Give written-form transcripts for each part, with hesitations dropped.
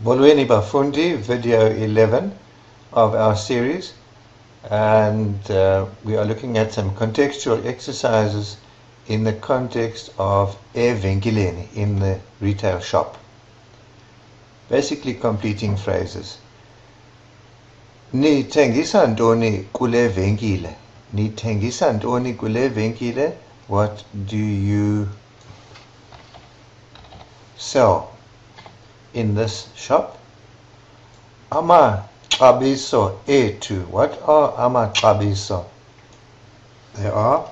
Molweni Bafundi, video 11 of our series, and we are looking at some contextual exercises in the context of evenkileni, in the retail shop. Basically completing phrases. Nithengisa ntoni kule venkile? Nithengisa ntoni kule venkile? What do you sell in this shop? Amaxabiso ethu. What are amaxabiso? They are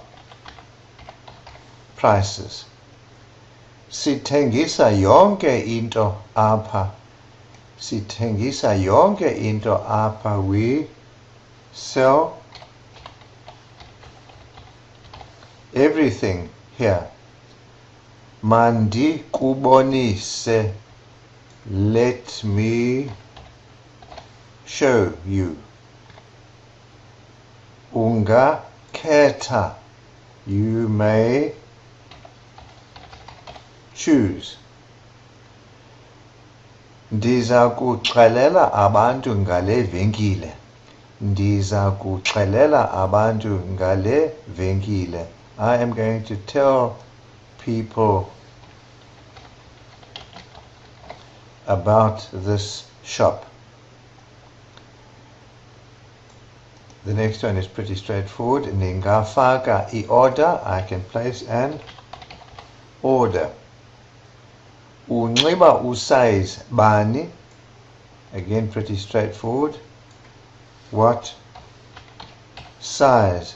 prices. Sithengisa yonke into apha. Sithengisa yonke into apha. We sell everything here. Mandi kubonise. Let me show you. Ungakhetha. You may choose. Ndiza kuxelela abantu ngale venkile. Ndiza kuxelela abantu ngale venkile. I am going to tell people about this shop. The next one is pretty straightforward. Ningafaka I-order. I can place an order. Unxiba usize bani. Again, pretty straightforward. What size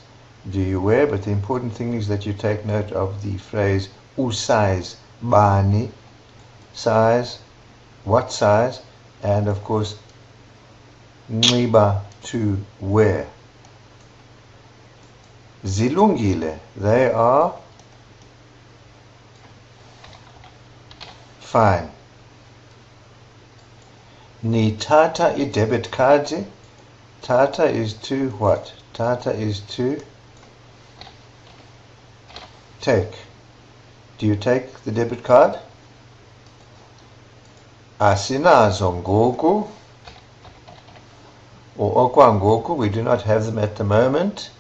do you wear? But the important thing is that you take note of the phrase usize bani. Size, what size, and of course nxiba, to wear. Zilungile, they are fine. Nithatha i-debit card. Tata is to what? Tata is to take. Do you take the debit card? Asinazo ngoku, or okwangoku, we do not have them at the moment,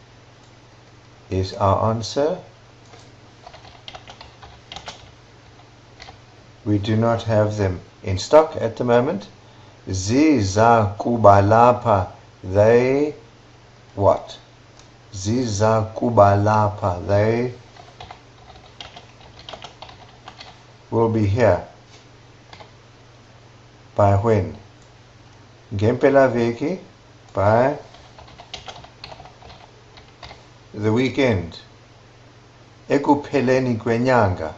is our answer. We do not have them in stock at the moment. Ziza kubalapa, they what? Ziza kubalapa, they will be here. By when? Ngempela veki, by the weekend. Ekupheleni kwenyanga,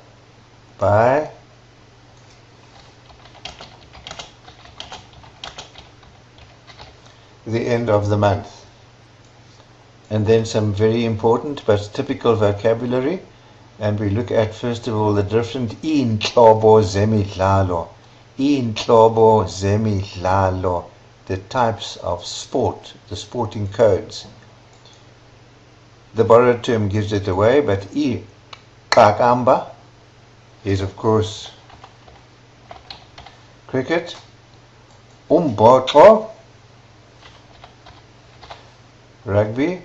by the end of the month. And then some very important but typical vocabulary, and we look at first of all the different inhlobo zemidlalo. Inhlobo zemidlalo, the types of sport, the sporting codes. The borrowed term gives it away, but iqakamba is of course cricket. Umbhoxo, rugby.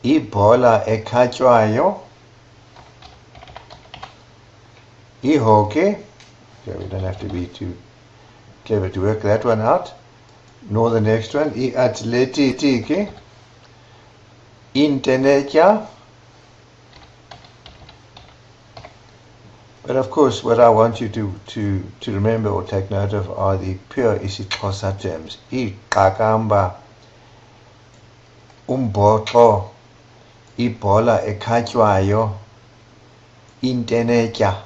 Ibhola ekhatywayo, ihockey. Okay, we don't have to be too clever to work that one out, nor the next one. I-atletiki, intenetya. But of course, what I want you to remember or take note of are the pure isiXhosa terms. Iqakamba, umbhoxo, ibhola ekhatywayo, intenetya.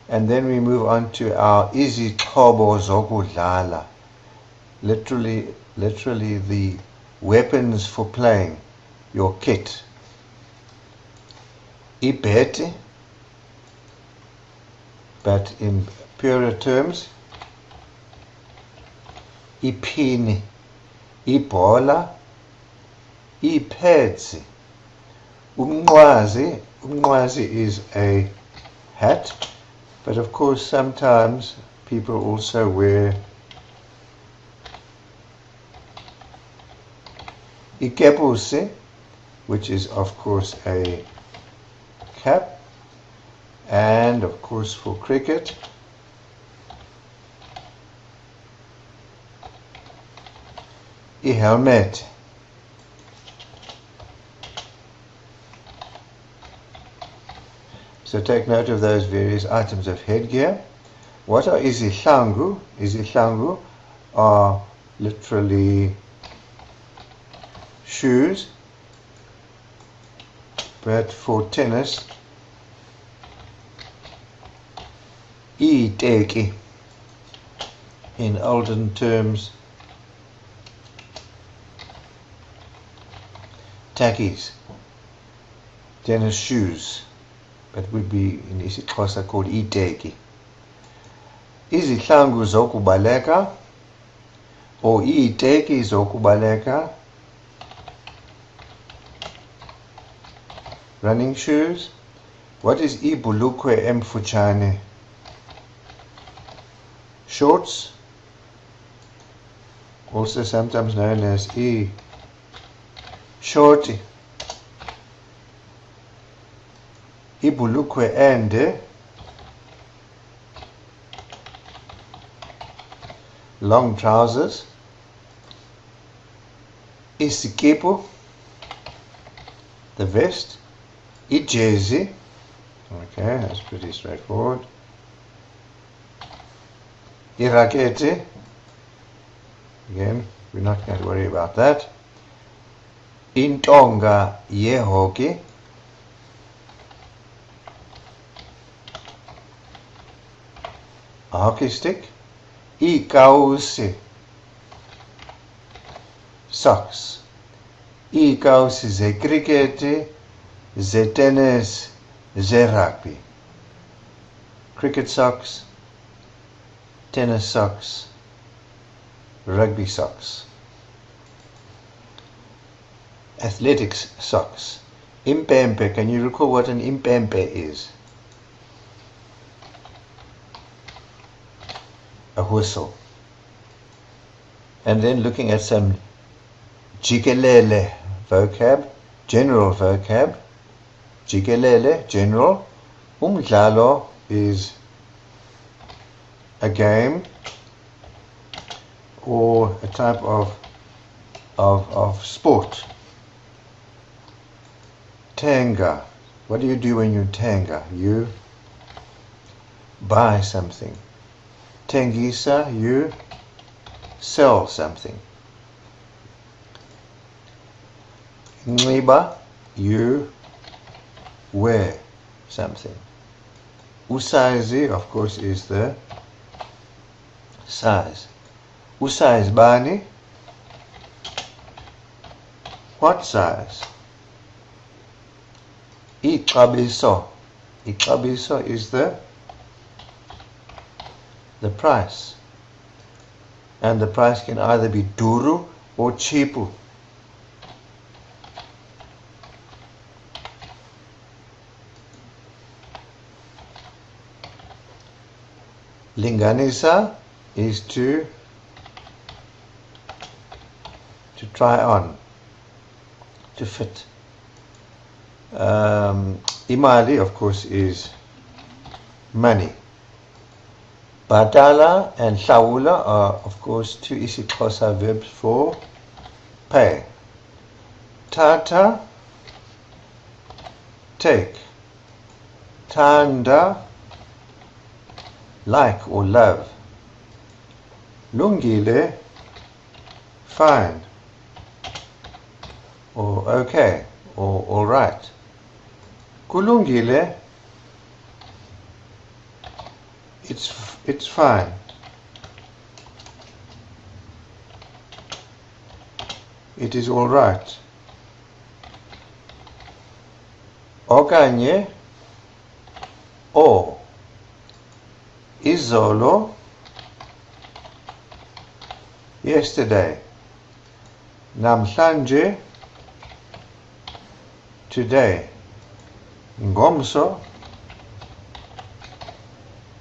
And then we move on to our izixhobo zokudlala. Literally the weapons for playing, your kit. Ibheti, but in purer terms, iphini, ibhola, ipads. Umnqwazi is a hat, but of course sometimes people also wear Ikepuse, which is of course a cap, and of course for cricket, helmet. So take note of those various items of headgear. What are izihlangu? Izihlangu are literally shoes, but for tennis, iteki, in olden terms, tackies, tennis shoes, but would be in isiXhosa called iteki. Izihlangu zokubaleka or iteki zokubaleka, running shoes. What is ibhulukwe emfutshane? Shorts, also sometimes known as shorty. Ibhulukwe ende, long trousers. Isikipu, the vest. Ijezi, okay, that's pretty straightforward. Irakete, again, we're not going to worry about that. Intonga yehoki, a hockey stick. Ikausi, socks. Ikausi ze cricket, ze tennis, ze rugby. Cricket socks, tennis socks, rugby socks. Athletics socks. Impempe, can you recall what an impempe is? A whistle. And then looking at some jikelele vocab, general vocab. Jikelele, general. Umdlalo is a game or a type of sport. Tanga. What do you do when you tanga? You buy something. Tengisa, you sell something. Ngiba, you wear something. Usize, of course, is the size. Usize bani, what size? Ixabiso. Ixabiso is the price. And the price can either be duru or chipu. Linganisa is to try on, to fit. Imali, of course, is money. Badala and hlawula are, of course, two isiXhosa verbs for pay. Tata, take. Tanda, like or love. Lungile, fine, or okay, or all right. Kulungile, it's fine. It is all right. Okanye, or. Izolo, yesterday. Namhlanje, today. Ngomso,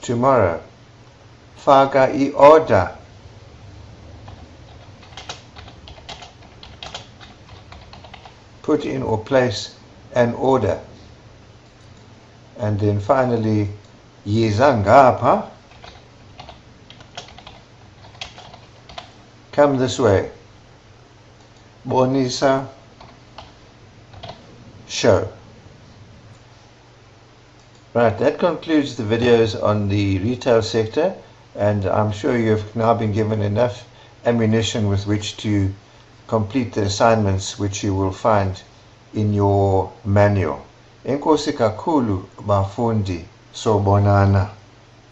tomorrow. Faka i-order. put in or place an order. And then finally, yiza ngapha, come this way. Bonisa, show. Right, that concludes the videos on the retail sector, and I'm sure you've now been given enough ammunition with which to complete the assignments which you will find in your manual. Enkosi kakhulu bafundi, sobonana.